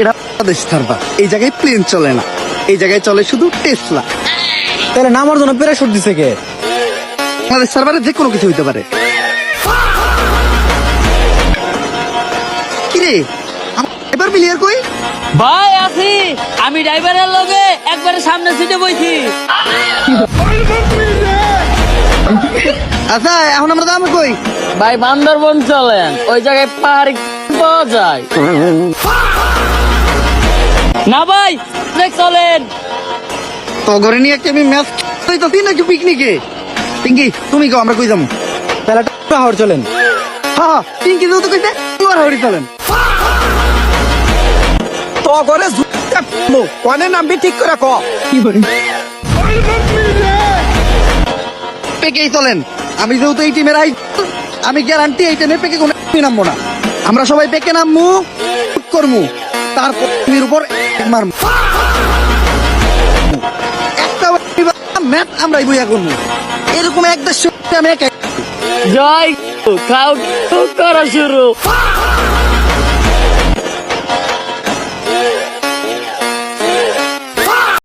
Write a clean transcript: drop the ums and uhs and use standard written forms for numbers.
এটা বাংলাদেশ সার্ভার, এই জায়গায় প্লেন চলে না, এই জায়গায় চলে শুধু টেসলা। তাহলে নামার জন্য প্যারাশুট দিছে কে? বাংলাদেশ সার্ভারে যে কোনো কিছু হইতে পারে। কিরে এবার বিলিয়ার কই? ভাই আছি, আমি ড্রাইভারের লগে একবারে সামনে সিটে বইছি। আচ্ছা এখন আমরা যাবো কই? ভাই বান্দরবন চলেন, ওই জায়গায় পাহাড়ি পাওয়া যায় না ভাই। দেখ চলেন। তো ঘরে নিয়ে একটা আমি ম্যাচ হইতাছি নাকি পিকনিকে? পিঙ্কি তুমি কো আমরা কই যাবো? তাহলে হাওড় চলেন। হ্যাঁ পিঙ্কি যেহেতু কইছে এবার হরি চলেন। তো করে কনে নামবি ঠিক করে ক। পেকেই চলেন, আমি যেহেতু এই টিমের আমি গ্যারান্টি এই টিমে পেকে কোনো নামবো না। আমরা সবাই পেকে নামবো, করমু, তারপর টিমের উপর মারমু। একটা ম্যাচ আমরাই বইয়া করবো, এরকম একটা আমি একা। জয় খাও করা শুরু।